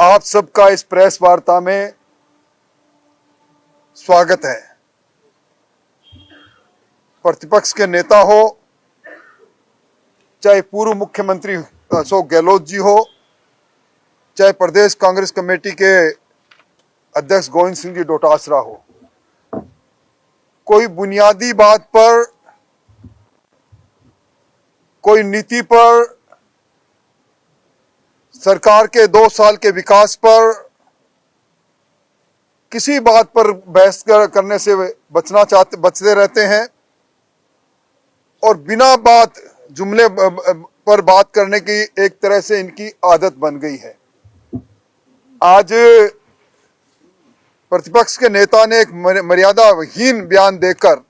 आप सबका इस प्रेस वार्ता में स्वागत है। प्रतिपक्ष के नेता हो, चाहे पूर्व मुख्यमंत्री अशोक गहलोत जी हो, चाहे प्रदेश कांग्रेस कमेटी के अध्यक्ष गोविंद सिंह जी डोटासरा हो, कोई बुनियादी बात पर, कोई नीति पर, सरकार के 2 साल के विकास पर, किसी बात पर बहस करने से बचते रहते हैं और बिना बात जुमले पर बात करने की एक तरह से इनकी आदत बन गई है। आज प्रतिपक्ष के नेता ने एक मर्यादाहीन बयान देकर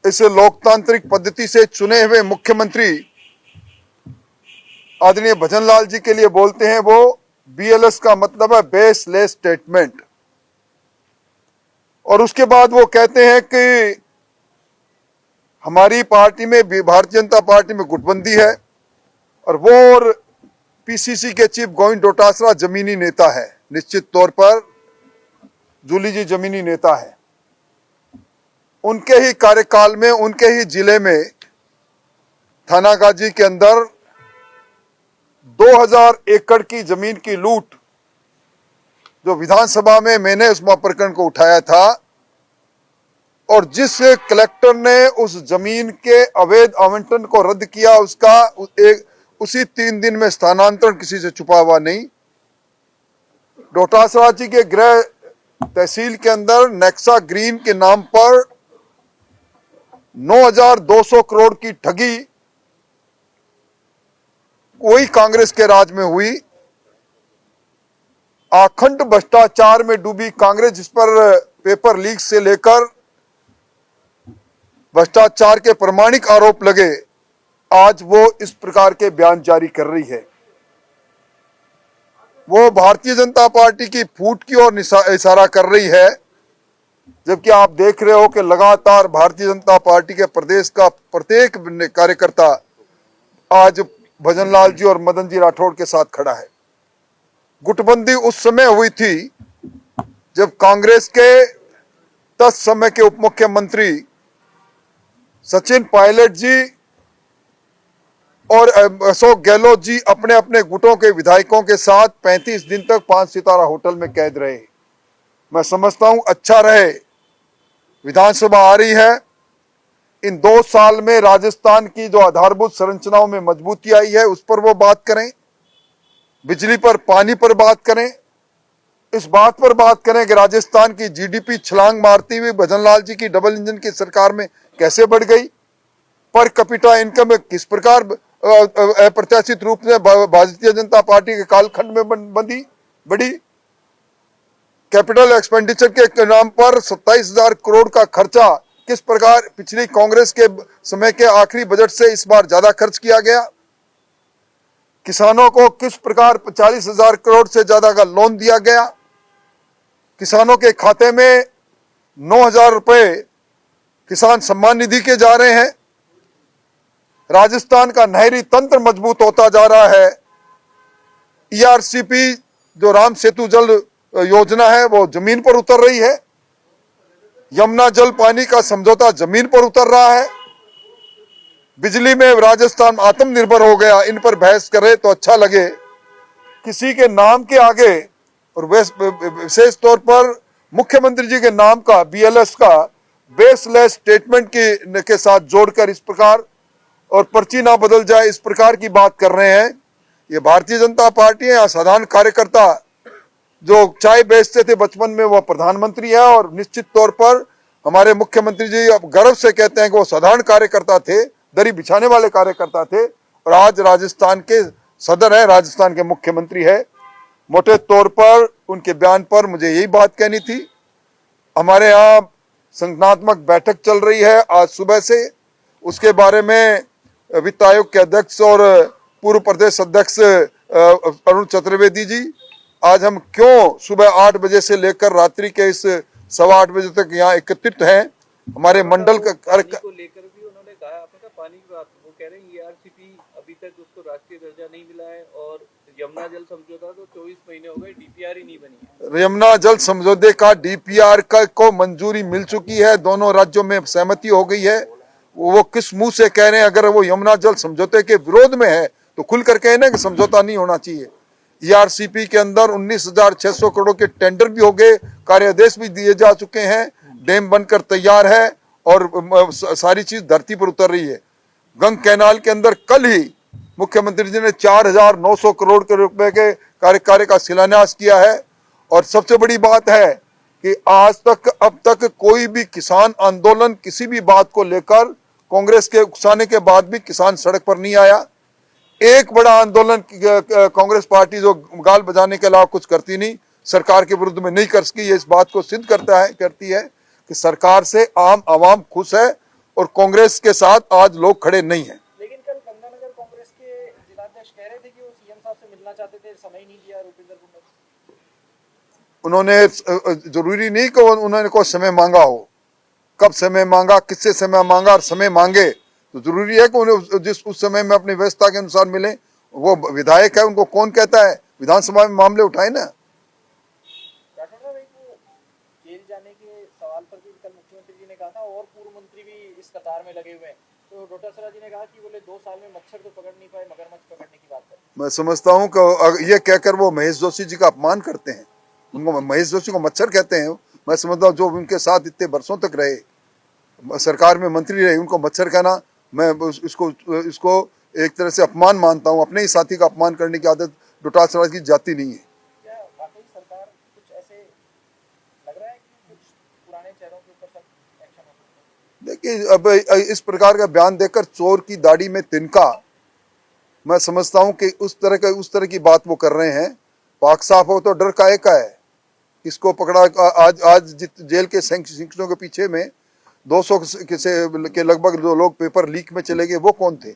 इस लोकतांत्रिक पद्धति से चुने हुए मुख्यमंत्री आदरणीय भजन लाल जी के लिए बोलते हैं। वो BLS का मतलब है बेसलेस स्टेटमेंट। और उसके बाद वो कहते हैं कि हमारी पार्टी में, भारतीय जनता पार्टी में गुटबंदी है और वो और PCC के चीफ गोविंद डोटासरा जमीनी नेता है। निश्चित तौर पर जूली जी जमीनी नेता है। उनके ही कार्यकाल में, उनके ही जिले में थानागाजी के अंदर 2000 एकड़ की जमीन की लूट, जो विधानसभा में मैंने उस प्रकरण को उठाया था, और जिस कलेक्टर ने उस जमीन के अवैध आवंटन को रद्द किया, उसका उसी 3 दिन में स्थानांतरण किसी से छुपा हुआ नहीं। डोटासरा जी के गृह तहसील के अंदर नेक्सा ग्रीन के नाम पर 9200 करोड़ की ठगी वही कांग्रेस के राज में हुई। अखंड भ्रष्टाचार में डूबी कांग्रेस, जिस पर पेपर लीक से लेकर भ्रष्टाचार के प्रमाणिक आरोप लगे, आज वो इस प्रकार के बयान जारी कर रही है। वो भारतीय जनता पार्टी की फूट की ओर इशारा कर रही है, जबकि आप देख रहे हो कि लगातार भारतीय जनता पार्टी के प्रदेश का प्रत्येक कार्यकर्ता आज भजन लाल जी और मदन जी राठौड़ के साथ खड़ा है। गुटबंदी उस समय हुई थी जब कांग्रेस के तत्समय के उप मुख्यमंत्री सचिन पायलट जी और अशोक गहलोत जी अपने अपने गुटों के विधायकों के साथ 35 दिन तक 5 सितारा होटल में कैद रहे। मैं समझता हूं अच्छा रहे, विधानसभा आ रही है। इन 2 साल में राजस्थान की जो आधारभूत संरचनाओं में मजबूती आई है, उस पर वो बात करें। बिजली पर, पानी पर बात करें। इस बात पर बात करें कि राजस्थान की GDP छलांग मारती हुई भजन लाल जी की डबल इंजन की सरकार में कैसे बढ़ गई। पर कैपिटा इनकम में किस प्रकार अप्रत्याशित रूप से भारतीय जनता पार्टी के कालखंड में बढ़ी। कैपिटल एक्सपेंडिचर के नाम पर 27,000 करोड़ का खर्चा किस प्रकार पिछली कांग्रेस के समय के आखिरी बजट से इस बार ज्यादा खर्च किया गया। किसानों को किस प्रकार 40,000 करोड़ से ज्यादा का लोन दिया गया। किसानों के खाते में 9,000 रुपए किसान सम्मान निधि के जा रहे हैं। राजस्थान का नहरी तंत्र मजबूत होता जा रहा है। ERCP जो राम सेतु जल योजना है वो जमीन पर उतर रही है। यमुना जल पानी का समझौता जमीन पर उतर रहा है। बिजली में राजस्थान आत्मनिर्भर हो गया। इन पर बहस करे तो अच्छा लगे। किसी के नाम के आगे और विशेष तौर पर मुख्यमंत्री जी के नाम का BLS का बेसलेस स्टेटमेंट के साथ जोड़कर इस प्रकार, और पर्ची ना बदल जाए, इस प्रकार की बात कर रहे हैं। ये भारतीय जनता पार्टी है या साधारण कार्यकर्ता जो चाय बेचते थे बचपन में, वह प्रधानमंत्री है। और निश्चित तौर पर हमारे मुख्यमंत्री जी अब गर्व से कहते हैं कि वो साधारण कार्यकर्ता थे, दरी बिछाने वाले कार्यकर्ता थे, और आज राजस्थान के सदर है, राजस्थान के मुख्यमंत्री है। मोटे तौर पर उनके बयान पर मुझे यही बात कहनी थी। हमारे यहाँ संगठनात्मक बैठक चल रही है आज सुबह से। उसके बारे में वित्त आयोग के अध्यक्ष और पूर्व प्रदेश अध्यक्ष अरुण चतुर्वेदी जी, आज हम क्यों सुबह 8 बजे से लेकर रात्रि के इस 8:15 बजे तक यहाँ एकत्रित हैं। हमारे मंडल का को लेकर भी उन्होंने कहा, आपने कहा पानी की बात, वो कह रहे हैं ERCP अभी तक उसको राष्ट्रीय दर्जा नहीं मिला है और यमुना जल समझौता तो 24 महीने हो गए, डीपीआर ही नहीं बनी है। यमुना जल समझौते का डीपीआर को मंजूरी मिल चुकी है, दोनों राज्यों में सहमति हो गई है। वो किस मुंह से कह रहे हैं? अगर वो यमुना जल समझौते के विरोध में है तो खुलकर कहे ना कि समझौता नहीं होना चाहिए। ईआरसीपी के अंदर 19,600 करोड़ के टेंडर भी हो गए, कार्यादेश भी दिए जा चुके हैं, डैम बनकर तैयार है और सारी चीज धरती पर उतर रही है। गंग कैनाल के अंदर कल ही मुख्यमंत्री जी ने 4,900 करोड़ के रुपए के कार्य का शिलान्यास किया है। और सबसे बड़ी बात है कि आज तक अब तक कोई भी किसान आंदोलन किसी भी बात को लेकर कांग्रेस के उकसाने के बाद भी किसान सड़क पर नहीं आया। एक बड़ा आंदोलन कांग्रेस पार्टी जो गाल बजाने के अलावा कुछ करती नहीं, सरकार के विरुद्ध में नहीं कर सकी। ये इस बात को सिद्ध करती है कि सरकार से आम आवाम खुश है और कांग्रेस के साथ आज लोग खड़े नहीं हैं। लेकिन कल गंगानगर कांग्रेस के जिलाध्यक्ष कह रहे थे कि वो सीएम साहब से मिलना चाहते थे, समय नहीं दिया रूपिंदर गुंडा। उन्होंने जरूरी नहीं कि उन्होंने कोई समय मांगा हो, कब समय मांगा, किससे समय मांगा और समय मांगे तो जरूरी है कि उन्हें जिस उस समय में अपनी व्यवस्था के अनुसार मिले। वो विधायक है, उनको कौन कहता है विधानसभा में मामले उठाए ना। जेल जाने के सवाल पर भी कल मुख्यमंत्री जी ने कहा था और पूर्व मंत्री भी इस कतार में लगे हुए हैं, तो डॉक्टर जी ने कहा कि बोले 2 साल में मच्छर तो पकड़ नहीं पाए, मगरमच्छ पकड़ने की बात है। मैं समझता हूं कि ये कहकर वो महेश जोशी जी का अपमान करते हैं। उनको महेश जोशी को मच्छर कहते हैं। मैं समझता हूँ जो उनके साथ इतने वर्षों तक रहे, सरकार में मंत्री रहे, उनको मच्छर कहना मैं इसको एक तरह से अपमान मानता हूँ। अपने ही साथी का अपमान करने की आदत डोटासरा की जाती नहीं है। क्या वाकई सरकार कुछ ऐसे लग रहा है कि कुछ पुराने चेहरों के ऊपर सब एक्शन हो सकता है? देखिए, अब इस प्रकार का बयान देकर चोर की दाढ़ी में तिनका, मैं समझता हूं कि उस तरह की बात वो कर रहे हैं। पाक साफ हो तो डर काहे का है? किसको पकड़ा? आज जेल के सैंक्शनों के पीछे में 200 के लगभग जो लोग पेपर लीक में चले गए, वो कौन थे?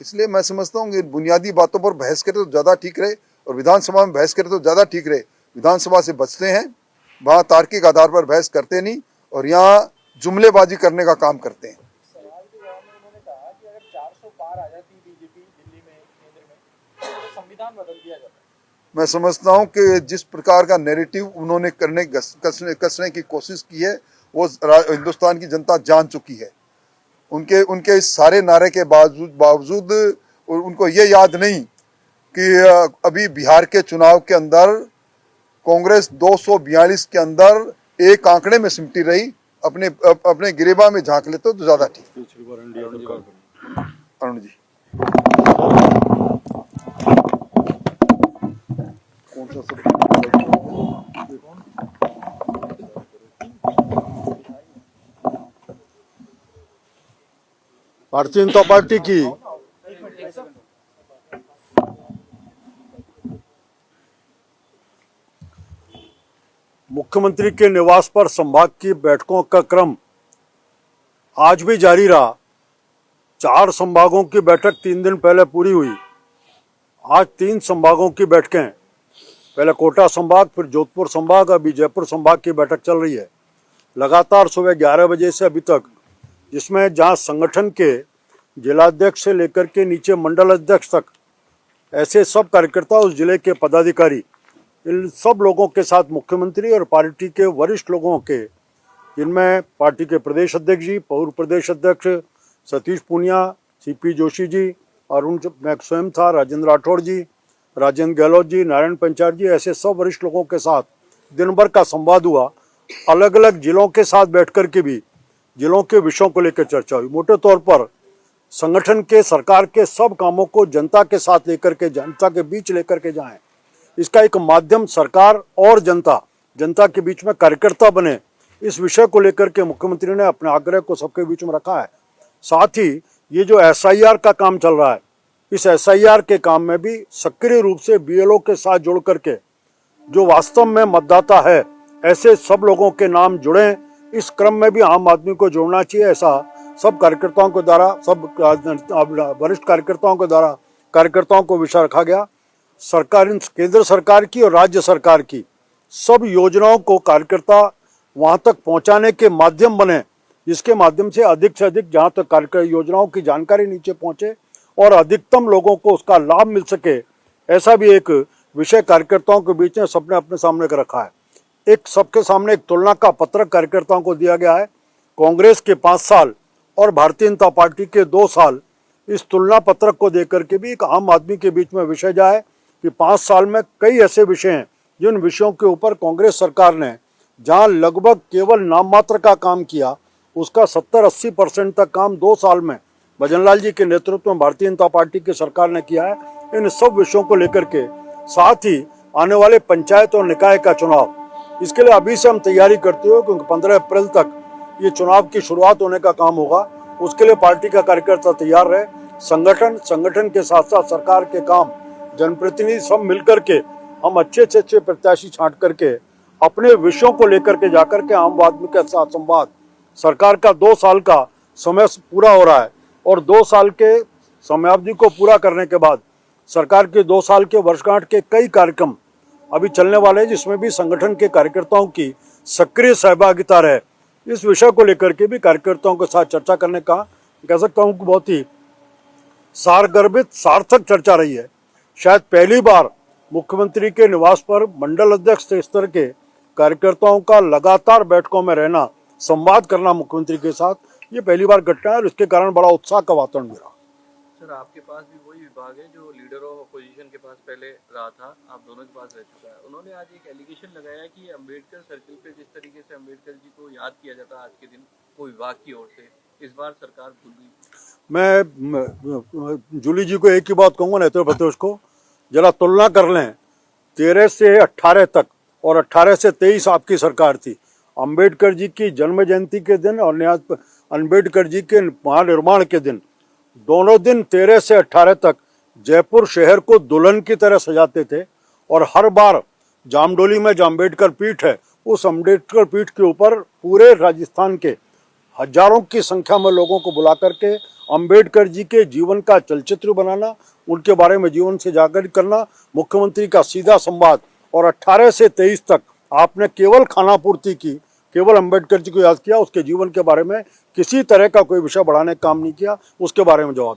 इसलिए मैं समझता हूँ कि बुनियादी बातों पर बहस करे तो ज्यादा ठीक रहे और विधानसभा में बहस करे तो ज्यादा ठीक रहे। विधानसभा से बचते हैं, वहां तार्किक आधार पर बहस करते नहीं और यहाँ जुमलेबाजी करने का काम करते हैं। सवाल के जवाब में उन्होंने कहा कि अगर 400 पार आ जाती बीजेपी दिल्ली में, केंद्र में, तो संविधान बदल दिया जाता। मैं समझता हूं कि जिस प्रकार का नैरेटिव उन्होंने कसने की कोशिश की है वो हिंदुस्तान की जनता जान चुकी है। उनके इस सारे नारे के बावजूद उनको ये याद नहीं कि अभी बिहार के चुनाव के अंदर कांग्रेस 242 के अंदर एक आंकड़े में सिमटी रही। अपने गिरेबा में झांक लेते तो ज्यादा ठीक। अरुण जी भारतीय जनता पार्टी की मुख्यमंत्री के निवास पर संभाग की बैठकों का क्रम आज भी जारी रहा। 4 संभागों की बैठक 3 दिन पहले पूरी हुई। आज 3 संभागों की बैठकें, पहले कोटा संभाग, फिर जोधपुर संभाग, अभी जयपुर संभाग की बैठक चल रही है लगातार सुबह 11 बजे से अभी तक, जिसमें जहां संगठन के जिलाध्यक्ष से लेकर के नीचे मंडल अध्यक्ष तक ऐसे सब कार्यकर्ता, उस जिले के पदाधिकारी, इन सब लोगों के साथ मुख्यमंत्री और पार्टी के वरिष्ठ लोगों के, जिनमें पार्टी के प्रदेश अध्यक्ष जी, पूर्व प्रदेश अध्यक्ष सतीश पूनिया, सीपी जोशी जी, अरुण, मैं स्वयं था, राजेंद्र राठौड़ जी, राजेंद्र गहलोत जी, नारायण पंचाल जी, ऐसे सब वरिष्ठ लोगों के साथ दिन भर का संवाद हुआ। अलग अलग जिलों के साथ बैठ कर के भी जिलों के विषयों को लेकर चर्चा हुई। मोटे तौर पर संगठन के, सरकार के सब कामों को जनता के साथ लेकर के, जनता के बीच लेकर के जाएं, इसका एक माध्यम सरकार और जनता के बीच में कार्यकर्ता बने, इस विषय को लेकर के मुख्यमंत्री ने अपने आग्रह को सबके बीच में रखा है। साथ ही ये जो एसआईआर का काम चल रहा है, इस एसआईआर के काम में भी सक्रिय रूप से बीएलओ के साथ जुड़ करके जो वास्तव में मतदाता है, ऐसे सब लोगों के नाम जुड़े। इस क्रम में भी आम आदमी को जोड़ना चाहिए, ऐसा सब कार्यकर्ताओं के द्वारा, सब वरिष्ठ कार्यकर्ताओं के द्वारा कार्यकर्ताओं को विषय रखा गया। सरकार, केंद्र सरकार की और राज्य सरकार की सब योजनाओं को कार्यकर्ता वहां तक पहुंचाने के माध्यम बने, जिसके माध्यम से अधिक जहां तक योजनाओं की जानकारी नीचे पहुंचे और अधिकतम लोगों को उसका लाभ मिल सके, ऐसा भी एक विषय कार्यकर्ताओं के बीच में सबने अपने सामने रखा है। एक सबके सामने एक तुलना का पत्रक कार्यकर्ताओं को दिया गया है। कांग्रेस के 5 साल और भारतीय जनता पार्टी के 2 साल, इस तुलना पत्रक को देकर के भी एक आम आदमी के बीच में विषय जाए कि 5 साल में कई ऐसे विषय हैं जिन विषयों के ऊपर कांग्रेस सरकार ने जहां लगभग केवल नाम मात्र का काम किया, उसका 70-80% तक काम 2 साल में भजनलाल जी के नेतृत्व में भारतीय जनता पार्टी की सरकार ने किया है। इन सब विषयों को लेकर के, साथ ही आने वाले पंचायत और निकाय का चुनाव, इसके लिए अभी से हम तैयारी करते हो, क्योंकि 15 अप्रैल तक ये चुनाव की शुरुआत होने का काम होगा। उसके लिए पार्टी का कार्यकर्ता तैयार रहे। संगठन के साथ साथ सरकार के काम, जनप्रतिनिधि सब मिलकर के हम अच्छे प्रत्याशी छांट करके अपने विषयों को लेकर के जाकर के आम आदमी के साथ संवाद। सरकार का 2 साल का समय पूरा हो रहा है और 2 साल के समयावधि को पूरा करने के बाद सरकार के 2 साल के वर्षगांठ के कई कार्यक्रम अभी चलने वाले हैं, जिसमें भी संगठन के कार्यकर्ताओं की सक्रिय सहभागिता रहे। इस विषय को लेकर के भी कार्यकर्ताओं के साथ चर्चा करने का, कह सकता हूँ कि बहुत ही सारगर्भित सार्थक चर्चा रही है। शायद पहली बार मुख्यमंत्री के निवास पर मंडल अध्यक्ष स्तर के कार्यकर्ताओं का लगातार बैठकों में रहना, संवाद करना मुख्यमंत्री के साथ, ये पहली बार घटना है और इसके कारण बड़ा उत्साह का वातावरण भी रहा। सर, आपके पास भी वही विभाग है जो लीडर ऑफ अपोजिशन के पास पहले रहा था, आप दोनों के पास रह चुका है। उन्होंने आज एक एलिगेशन लगाया कि अंबेडकर सर्किल पे जिस तरीके से अंबेडकर जी को याद किया जाता है आज के दिन वो विभाग की ओर से, इस बार सरकार भूल गई। मैं जूली जी को एक ही बात कहूँगा, नेत्र प्रतिपक्ष को, जरा तुलना कर लें 13 से 18 तक और 18 से 23 आपकी सरकार थी। अंबेडकर जी की जन्म जयंती के दिन और अंबेडकर जी के महानिर्माण के दिन, दोनों दिन 13 से 18 तक जयपुर शहर को दुल्हन की तरह सजाते थे और हर बार जामडोली में जो अम्बेडकर पीठ है, उस अम्बेडकर पीठ के ऊपर पूरे राजस्थान के हजारों की संख्या में लोगों को बुला करके अंबेडकर जी के जीवन का चलचित्र बनाना, उनके बारे में जीवन से जागरूक करना, मुख्यमंत्री का सीधा संवाद। और 18 से 23 तक आपने केवल खाना पूर्ति की, केवल अंबेडकर जी को याद किया, उसके जीवन के बारे में किसी तरह का कोई विषय बढ़ाने का काम नहीं किया, उसके बारे में जवाब